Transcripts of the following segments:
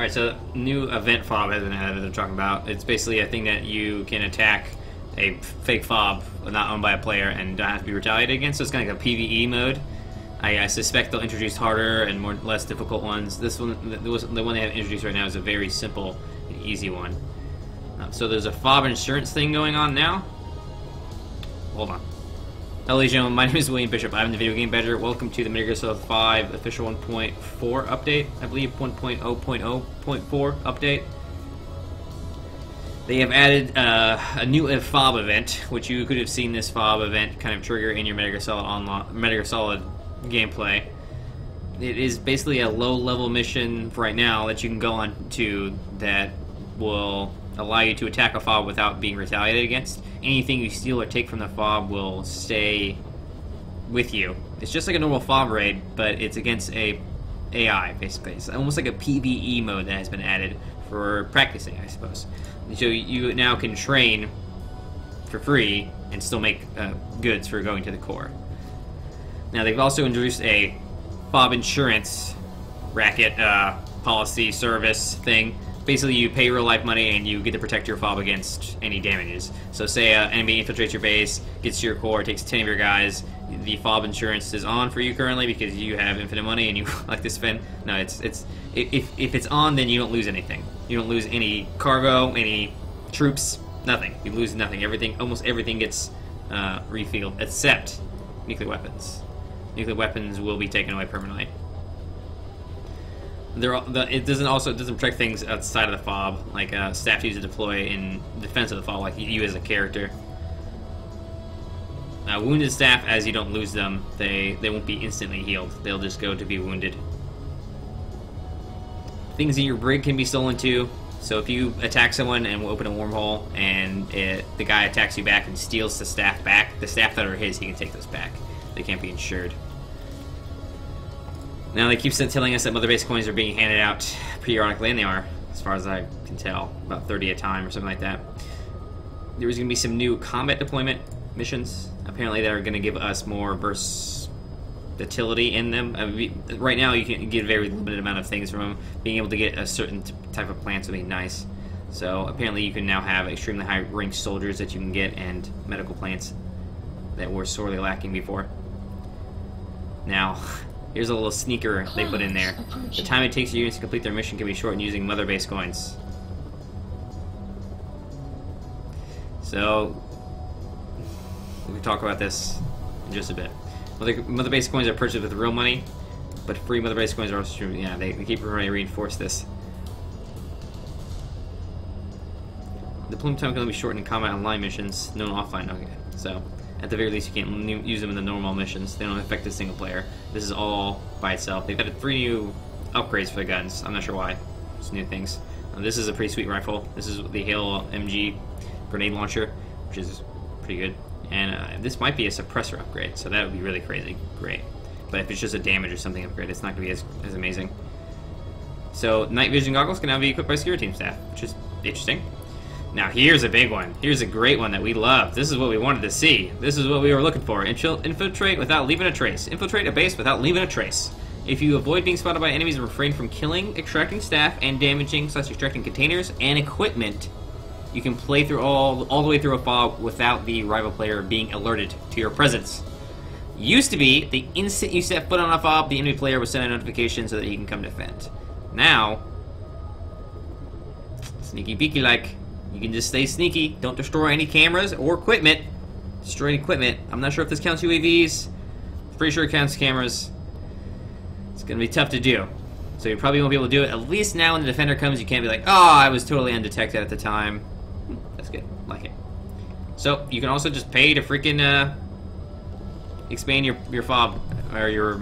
Alright, so new event fob has been added that I'm talking about. It's basically a thing that you can attack a fake fob not owned by a player and don't have to be retaliated against. So it's kind of like a PvE mode. I suspect they'll introduce harder and less difficult ones. This one, the one they have introduced right now, is a very simple and easy one. So there's a Fob Insurance thing going on now. Hold on. Hello, ladies and gentlemen, my name is William Bishop. I'm the Video Game Badger. Welcome to the MGSV 5 official 1.4 update. I believe 1.0.0.4 update. They have added a new Fob event, which you could have seen this Fob event kind of trigger in your MGSV gameplay. It is basically a low-level mission for right now that you can go on to that will allow you to attack a fob without being retaliated against. Anything you steal or take from the fob will stay with you. It's just like a normal fob raid, but it's against a AI, basically. It's almost like a PvE mode that has been added for practicing, I suppose. So you now can train for free and still make goods for going to the core. Now, they've also introduced a Fob Insurance Racket policy service thing. Basically, you pay real-life money and you get to protect your fob against any damages. So say an enemy infiltrates your base, gets to your core, takes 10 of your guys, the Fob Insurance is on for you currently because you have infinite money and you like to spend. No, if it's on, then you don't lose anything. You don't lose any cargo, any troops, nothing. You lose nothing. Almost everything gets refilled, except nuclear weapons. Nuclear weapons will be taken away permanently. It doesn't protect things outside of the fob, like staff used to deploy in defense of the fob, like you as a character. Wounded staff, as you don't lose them, they won't be instantly healed. They'll just go to be wounded. Things in your brig can be stolen too. So if you attack someone and will open a wormhole, and the guy attacks you back and steals the staff back, the staff that are his, he can take those back. They can't be insured. Now, they keep telling us that Mother Base coins are being handed out periodically, and they are, as far as I can tell, about 30 at a time or something like that. There's going to be some new combat deployment missions, apparently, that are going to give us more versatility in them. Right now, you can get a very limited amount of things from them. Being able to get a certain type of plants would be nice. So, apparently, you can now have extremely high-ranked soldiers that you can get, and medical plants that were sorely lacking before. Now, here's a little sneaker they put in there. The time it takes your units to complete their mission can be shortened using Mother Base coins. So, we can talk about this in just a bit. Mother Base coins are purchased with real money, but free Mother Base coins are also true. Yeah, they keep trying to reinforce this. The deployment time can only be shortened in combat online missions, no offline. Okay, so at the very least, you can't use them in the normal missions. They don't affect the single player. This is all by itself. They've added 3 new upgrades for the guns. I'm not sure why. It's new things. This is a pretty sweet rifle. This is the Halo MG grenade launcher, which is pretty good. And this might be a suppressor upgrade, so that would be really crazy. Great. But if it's just a damage or something upgrade, it's not going to be as amazing. So night vision goggles can now be equipped by security team staff, which is interesting. Now here's a big one. Here's a great one that we love. This is what we wanted to see. This is what we were looking for. Infiltrate without leaving a trace. Infiltrate a base without leaving a trace. If you avoid being spotted by enemies and refrain from killing, extracting staff, and damaging/extracting containers and equipment, you can play through all the way through a fob without the rival player being alerted to your presence. Used to be, the instant you set foot on a fob, the enemy player will send a notification so that he can come defend. Now, sneaky beaky like, you can just stay sneaky, don't destroy any cameras or equipment. Destroy any equipment. I'm not sure if this counts UAVs. Pretty sure it counts cameras. It's gonna be tough to do. So you probably won't be able to do it. At least now when the defender comes, you can't be like, oh, I was totally undetected at the time. That's good. Like it. So you can also just pay to freaking expand your fob or your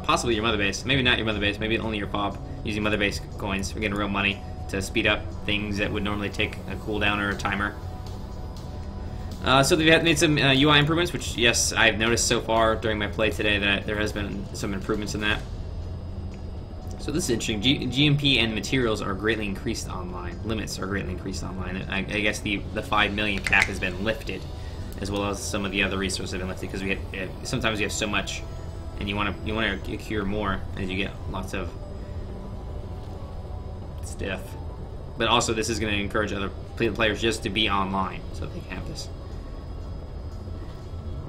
possibly your mother base. Maybe not your mother base. Maybe only your fob using mother base coins for getting real money to speed up things that would normally take a cooldown or a timer. So they've made some UI improvements, which, yes, I've noticed so far during my play today that there has been some improvements in that. So this is interesting. GMP and materials are greatly increased online. Limits are greatly increased online. I guess the 5 million cap has been lifted, as well as some of the other resources have been lifted, because sometimes you have so much, and you want to accrue more as you get lots of stiff. But also, this is going to encourage other players just to be online, so they can have this.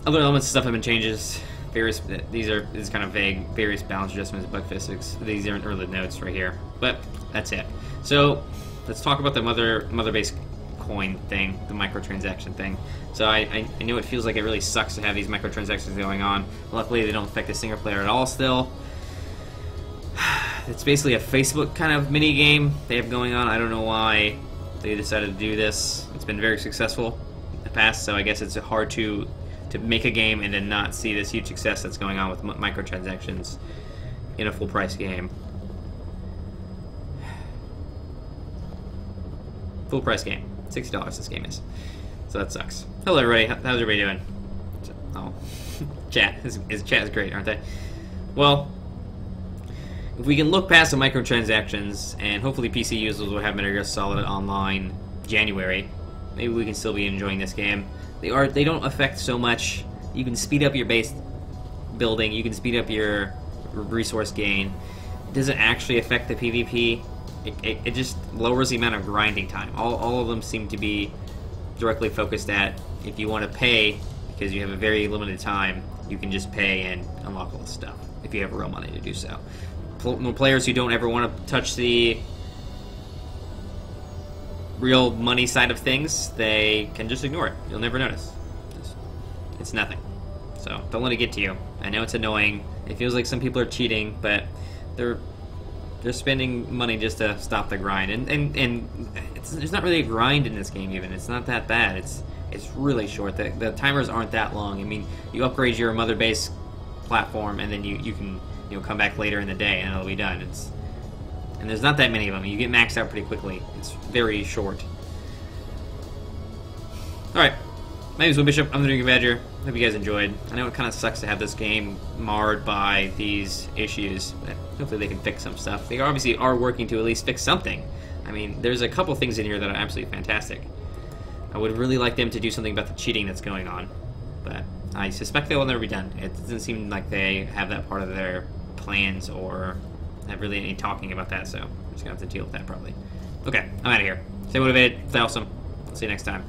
Other elements and stuff have been changes. This is kind of vague. Various balance adjustments, bug fixes. These aren't really notes right here, but that's it. So let's talk about the mother base coin thing, the microtransaction thing. So I know it feels like it really sucks to have these microtransactions going on. Luckily, they don't affect the single player at all. Still, it's basically a Facebook kind of mini game they have going on. I don't know why they decided to do this. It's been very successful in the past, so I guess it's hard to make a game and then not see this huge success that's going on with microtransactions in a full-price game. Full-price game. $60 this game is. So that sucks. Hello, everybody. How's everybody doing? Oh, chat. Chat is great, aren't they? Well, if we can look past the microtransactions, and hopefully PC users will have Metal Gear Solid Online January, maybe we can still be enjoying this game. They don't affect so much. You can speed up your base building. You can speed up your resource gain. It doesn't actually affect the PvP. It just lowers the amount of grinding time. All of them seem to be directly focused at if you want to pay because you have a very limited time, you can just pay and unlock all this stuff if you have real money to do so. Players who don't ever want to touch the real money side of things, they can just ignore it. You'll never notice. It's nothing. So don't let it get to you. I know it's annoying. It feels like some people are cheating, but they're spending money just to stop the grind. And there's not really a grind in this game even. It's not that bad. It's really short. The timers aren't that long. I mean, you upgrade your mother base platform and then you can come back later in the day and it'll be done. And there's not that many of them. You get maxed out pretty quickly. It's very short. Alright. My name is Will Bishop. I'm the Drinking Badger. Hope you guys enjoyed. I know it kind of sucks to have this game marred by these issues, but hopefully they can fix some stuff. They obviously are working to at least fix something. I mean, there's a couple things in here that are absolutely fantastic. I would really like them to do something about the cheating that's going on, but I suspect they will never be done. It doesn't seem like they have that part of their plans or have really any talking about that, so I'm just gonna have to deal with that probably. Okay, I'm out of here. Stay motivated, stay awesome. I'll see you next time.